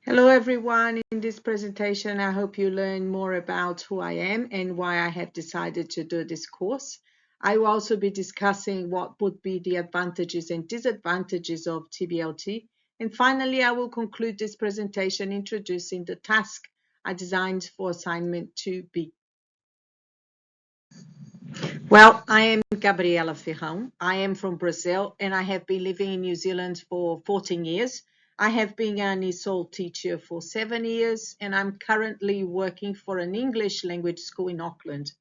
Hello everyone. In this presentation, I hope you learn more about who I am and why I have decided to do this course. I will also be discussing what would be the advantages and disadvantages of TBLT. And finally, I will conclude this presentation introducing the task I designed for assignment 2B. Well, I am Gabriela Ferrao. I am from Brazil and I have been living in New Zealand for 14 years. I have been an ESOL teacher for 7 years and I'm currently working for an English language school in Auckland.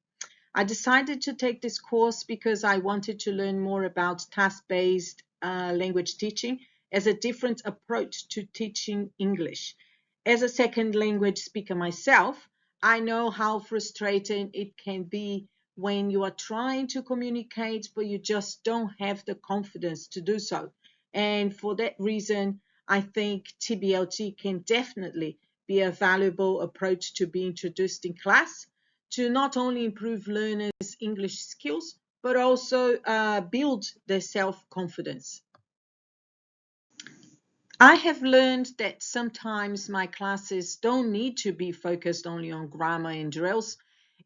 I decided to take this course because I wanted to learn more about task-based language teaching as a different approach to teaching English. As a second language speaker myself, I know how frustrating it can be when you are trying to communicate, but you just don't have the confidence to do so. And for that reason, I think TBLT can definitely be a valuable approach to be introduced in class to not only improve learners' English skills, but also build their self-confidence. I have learned that sometimes my classes don't need to be focused only on grammar and drills.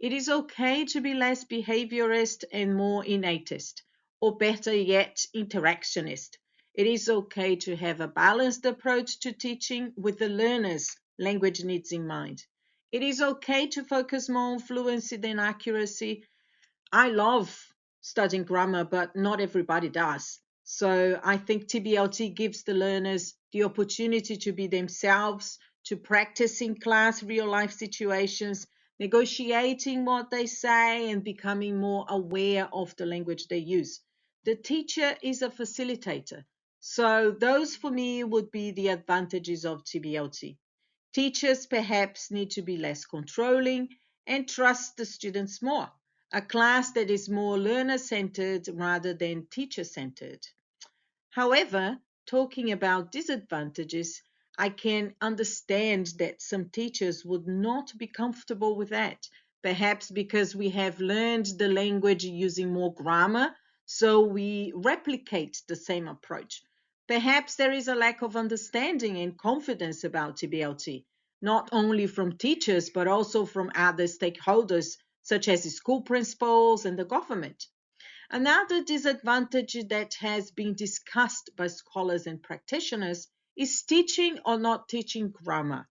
It is okay to be less behaviorist and more innatist, or better yet, interactionist. It is okay to have a balanced approach to teaching with the learner's language needs in mind. It is okay to focus more on fluency than accuracy. I love studying grammar, but not everybody does. So I think TBLT gives the learners the opportunity to be themselves, to practice in class real life situations, negotiating what they say and becoming more aware of the language they use. The teacher is a facilitator. So those for me would be the advantages of TBLT. Teachers perhaps need to be less controlling and trust the students more. A class that is more learner-centered rather than teacher-centered. However, talking about disadvantages, I can understand that some teachers would not be comfortable with that, perhaps because we have learned the language using more grammar, so we replicate the same approach. Perhaps there is a lack of understanding and confidence about TBLT, not only from teachers, but also from other stakeholders, such as school principals and the government. Another disadvantage that has been discussed by scholars and practitioners is teaching or not teaching grammar.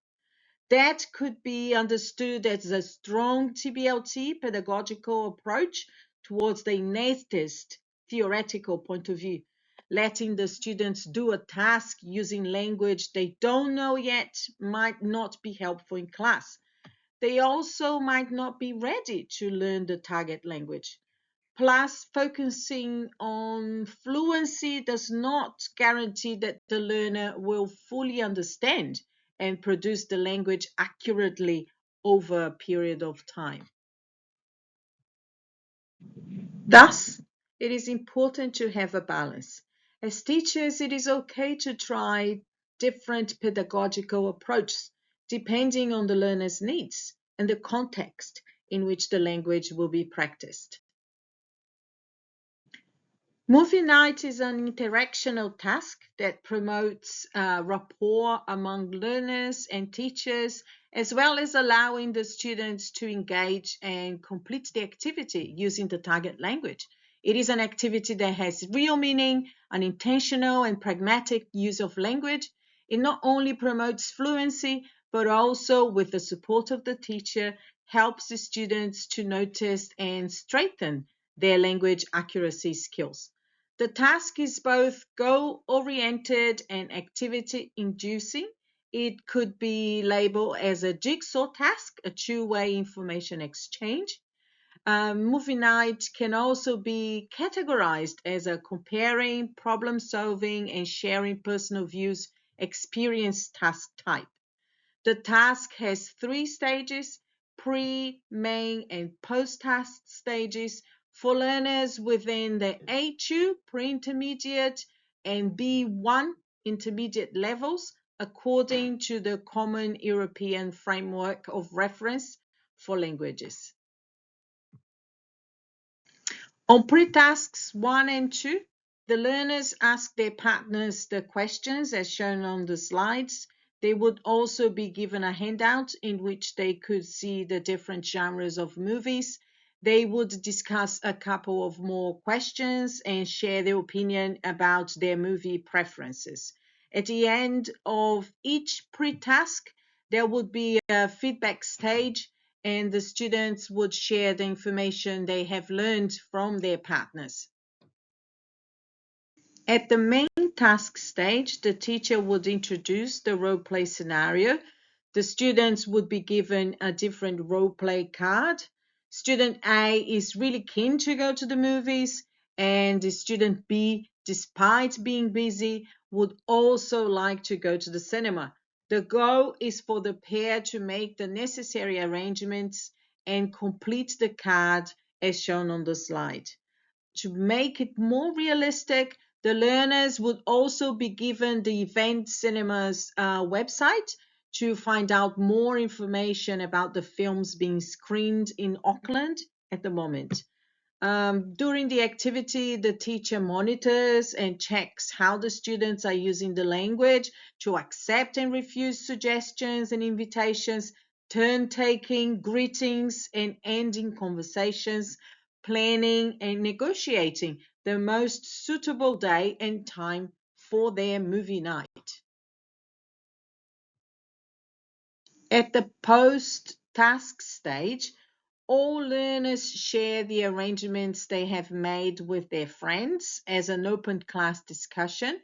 That could be understood as a strong TBLT pedagogical approach towards the innatist theoretical point of view, letting the students do a task using language they don't know yet might not be helpful in class. They also might not be ready to learn the target language. Plus, focusing on fluency does not guarantee that the learner will fully understand and produce the language accurately over a period of time. Thus, it is important to have a balance. As teachers, it is okay to try different pedagogical approaches depending on the learner's needs and the context in which the language will be practiced. Movie night is an interactional task that promotes rapport among learners and teachers, as well as allowing the students to engage and complete the activity using the target language. It is an activity that has real meaning, an intentional and pragmatic use of language. It not only promotes fluency, but also, with the support of the teacher, helps the students to notice and strengthen their language accuracy skills. The task is both goal-oriented and activity-inducing. It could be labeled as a jigsaw task, a two-way information exchange. Movie night can also be categorized as a comparing, problem-solving, and sharing personal views experience task type. The task has three stages: pre, main, and post-task stages for learners within the A2 pre-intermediate and B1 intermediate levels according to the Common European Framework of Reference for Languages. On pre-tasks 1 and 2, the learners ask their partners the questions as shown on the slides. They would also be given a handout in which they could see the different genres of movies. They would discuss a couple of more questions and share their opinion about their movie preferences. At the end of each pre-task, there would be a feedback stage, and the students would share the information they have learned from their partners. At the main task stage, the teacher would introduce the role play scenario. The students would be given a different role play card. Student A is really keen to go to the movies, and the student B, despite being busy, would also like to go to the cinema. The goal is for the pair to make the necessary arrangements and complete the card as shown on the slide. To make it more realistic, the learners would also be given the Event Cinema's website to find out more information about the films being screened in Auckland at the moment. During the activity, the teacher monitors and checks how the students are using the language to accept and refuse suggestions and invitations, turn taking, greetings, and ending conversations, planning and negotiating the most suitable day and time for their movie night. At the post-task stage, all learners share the arrangements they have made with their friends as an open class discussion.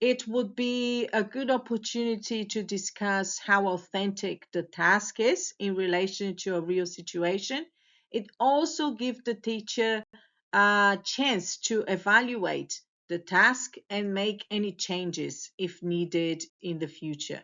It would be a good opportunity to discuss how authentic the task is in relation to a real situation. It also gives the teacher a chance to evaluate the task and make any changes if needed in the future.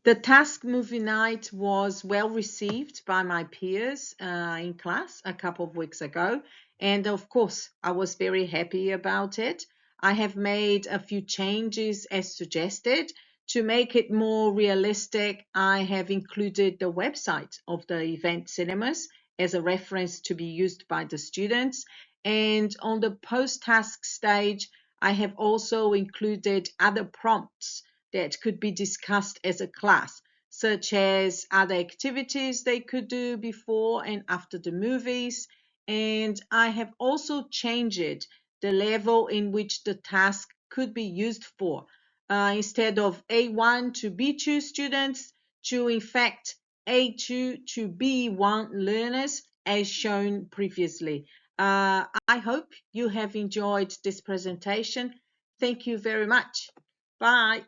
The task movie night was well received by my peers in class a couple of weeks ago. And of course, I was very happy about it. I have made a few changes as suggested. To make it more realistic, I have included the website of the event cinemas as a reference to be used by the students. And on the post-task stage, I have also included other prompts that could be discussed as a class, such as other activities they could do before and after the movies. And I have also changed the level in which the task could be used for. Instead of A1 to B2 students, to in fact A2 to B1 learners, as shown previously. I hope you have enjoyed this presentation. Thank you very much. Bye.